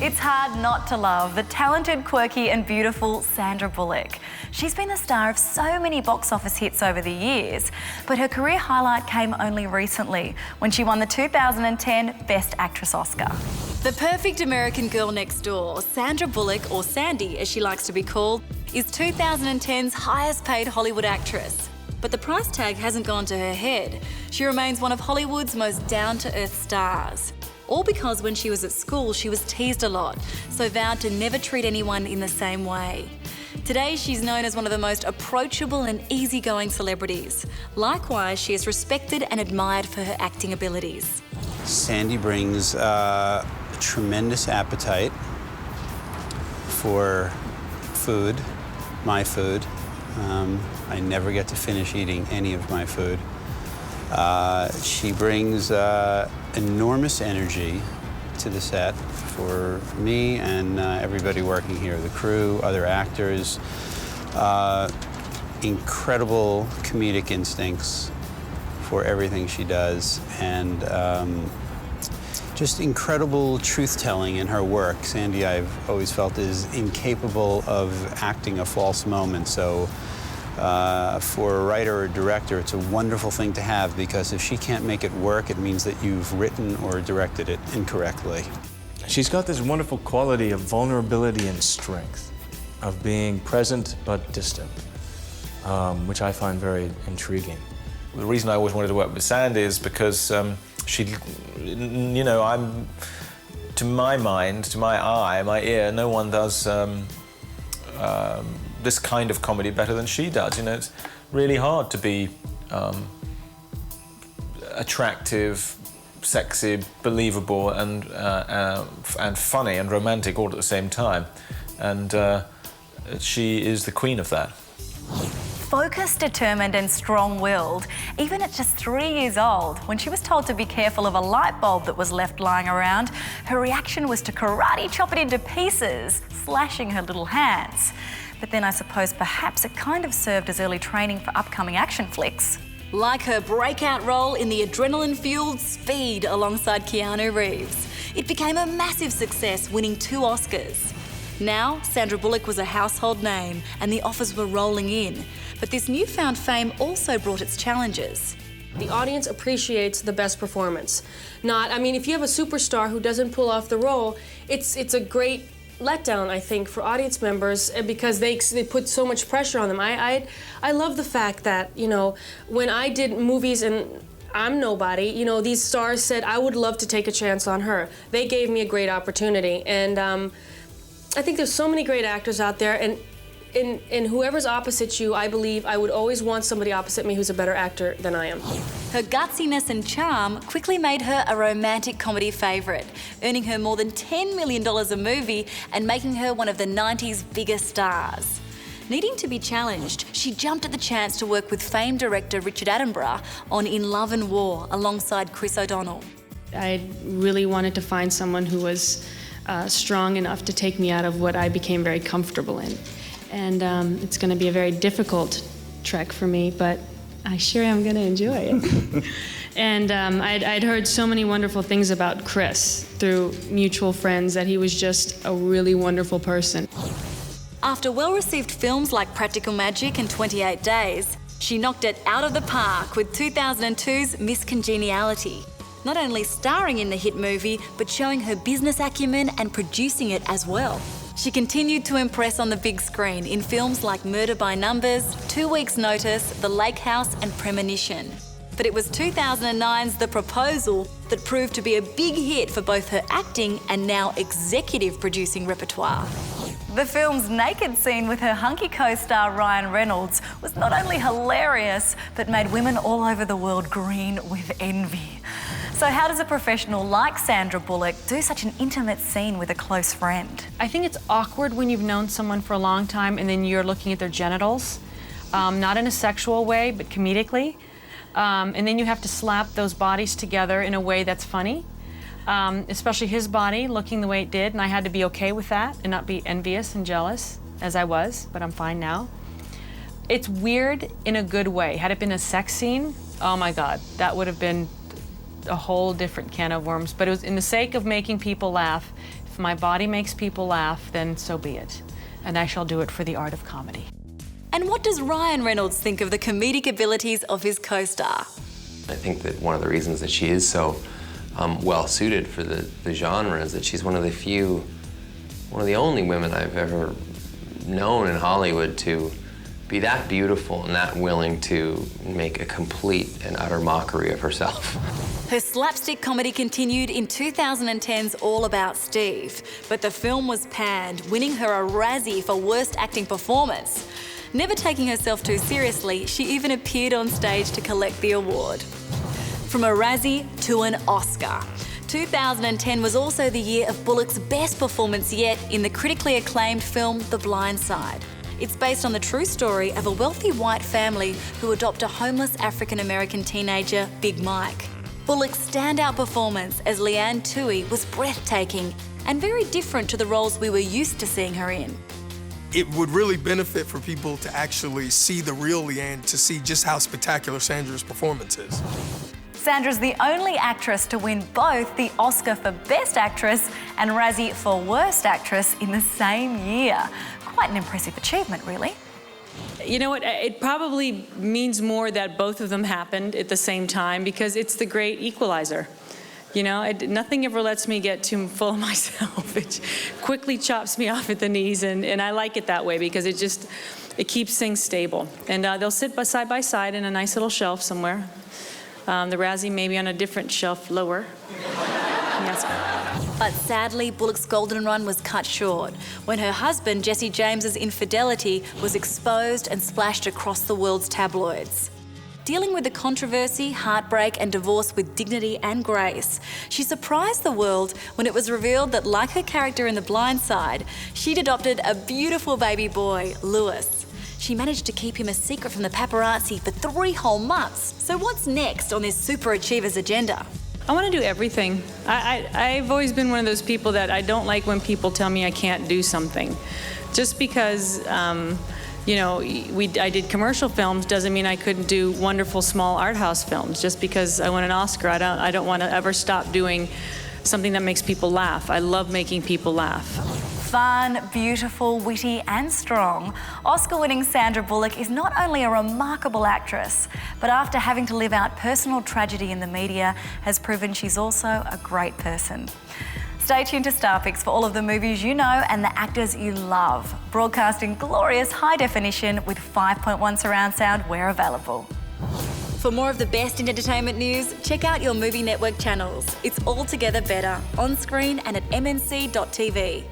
It's hard not to love the talented, quirky and beautiful Sandra Bullock. She's been the star of so many box office hits over the years, but her career highlight came only recently when she won the 2010 Best Actress Oscar. The perfect American girl next door, Sandra Bullock, or Sandy as she likes to be called, is 2010's highest paid Hollywood actress. But the price tag hasn't gone to her head. She remains one of Hollywood's most down-to-earth stars. All because when she was at school, she was teased a lot, so vowed to never treat anyone in the same way. Today, she's known as one of the most approachable and easygoing celebrities. Likewise, she is respected and admired for her acting abilities. Sandy brings a tremendous appetite for food, my food. I never get to finish eating any of my food. She brings enormous energy to the set for me and everybody working here, the crew, other actors. Incredible comedic instincts for everything she does, and just incredible truth-telling in her work. Sandy, I've always felt, is incapable of acting a false moment, so for a writer or director, it's a wonderful thing to have, because if she can't make it work, it means that you've written or directed it incorrectly. She's got this wonderful quality of vulnerability and strength, of being present but distant, which I find very intriguing. The reason I always wanted to work with Sandy is because she, you know, to my mind, to my eye, my ear, no one does this kind of comedy better than she does. You know, it's really hard to be attractive, sexy, believable, and funny and romantic all at the same time. And she is the queen of that. Focused, determined and strong-willed, even at just 3 years old, when she was told to be careful of a light bulb that was left lying around, her reaction was to karate chop it into pieces, slashing her little hands. But then I suppose perhaps it kind of served as early training for upcoming action flicks. Like her breakout role in the adrenaline-fueled Speed alongside Keanu Reeves. It became a massive success, winning 2 Oscars. Now, Sandra Bullock was a household name and the offers were rolling in. But this newfound fame also brought its challenges. The audience appreciates the best performance. I mean, if you have a superstar who doesn't pull off the role, it's a great letdown, I think, for audience members, because they put so much pressure on them. I love the fact that, you know, when I did movies and I'm nobody, you know, these stars said, I would love to take a chance on her. They gave me a great opportunity, and I think there's so many great actors out there, and whoever's opposite you, I believe I would always want somebody opposite me who's a better actor than I am. Her gutsiness and charm quickly made her a romantic comedy favourite, earning her more than $10 million a movie and making her one of the 90s biggest stars. Needing to be challenged, she jumped at the chance to work with famed director Richard Attenborough on In Love and War alongside Chris O'Donnell. I really wanted to find someone who was strong enough to take me out of what I became very comfortable in. And it's going to be a very difficult trek for me, but I sure am going to enjoy it. And I'd heard so many wonderful things about Chris through mutual friends, that he was just a really wonderful person. After well-received films like Practical Magic and 28 Days, she knocked it out of the park with 2002's Miss Congeniality. Not only starring in the hit movie, but showing her business acumen and producing it as well. She continued to impress on the big screen in films like Murder by Numbers, 2 Weeks' Notice, The Lake House and Premonition. But it was 2009's The Proposal that proved to be a big hit for both her acting and now executive producing repertoire. The film's naked scene with her hunky co-star Ryan Reynolds was not only hilarious, but made women all over the world green with envy. So how does a professional like Sandra Bullock do such an intimate scene with a close friend? I think it's awkward when you've known someone for a long time and then you're looking at their genitals, not in a sexual way, but comedically. And then you have to slap those bodies together in a way that's funny, especially his body looking the way it did, and I had to be okay with that and not be envious and jealous, as I was, but I'm fine now. It's weird in a good way. Had it been a sex scene, oh my God, that would have been a whole different can of worms. But it was in the sake of making people laugh. my body makes people laugh, then so be it. And I shall do it for the art of comedy. And what does Ryan Reynolds think of the comedic abilities of his co-star? I think that one of the reasons that she is so well suited for the genre is that she's one of the only women I've ever known in Hollywood to be that beautiful and that willing to make a complete and utter mockery of herself. Her slapstick comedy continued in 2010's All About Steve, but the film was panned, winning her a Razzie for Worst Acting Performance. Never taking herself too seriously, she even appeared on stage to collect the award. From a Razzie to an Oscar. 2010 was also the year of Bullock's best performance yet in the critically acclaimed film The Blind Side. It's based on the true story of a wealthy white family who adopt a homeless African-American teenager, Big Mike. Bullock's standout performance as Leanne Toohey was breathtaking and very different to the roles we were used to seeing her in. It would really benefit for people to actually see the real Leanne, to see just how spectacular Sandra's performance is. Sandra's the only actress to win both the Oscar for Best Actress and Razzie for Worst Actress in the same year. Quite an impressive achievement, really. You know what, it probably means more that both of them happened at the same time because it's the great equalizer. You know, nothing ever lets me get too full of myself. It quickly chops me off at the knees, and I like it that way because it keeps things stable. And they'll sit side by side in a nice little shelf somewhere. The Razzie maybe on a different shelf lower. Yes. But sadly, Bullock's golden run was cut short when her husband, Jesse James's infidelity, was exposed and splashed across the world's tabloids. Dealing with the controversy, heartbreak and divorce with dignity and grace, she surprised the world when it was revealed that, like her character in The Blind Side, she'd adopted a beautiful baby boy, Lewis. She managed to keep him a secret from the paparazzi for 3 whole months. So what's next on this super achiever's agenda? I want to do everything. I've always been one of those people that I don't like when people tell me I can't do something. Just because, you know, I did commercial films doesn't mean I couldn't do wonderful small art house films. Just because I won an Oscar, I don't want to ever stop doing something that makes people laugh. I love making people laugh. Fun, beautiful, witty and strong, Oscar-winning Sandra Bullock is not only a remarkable actress, but after having to live out personal tragedy in the media, has proven she's also a great person. Stay tuned to Starpix for all of the movies you know and the actors you love. Broadcasting glorious high definition with 5.1 surround sound where available. For more of the best in entertainment news, check out your Movie Network channels. It's all together better, on screen and at mnc.tv.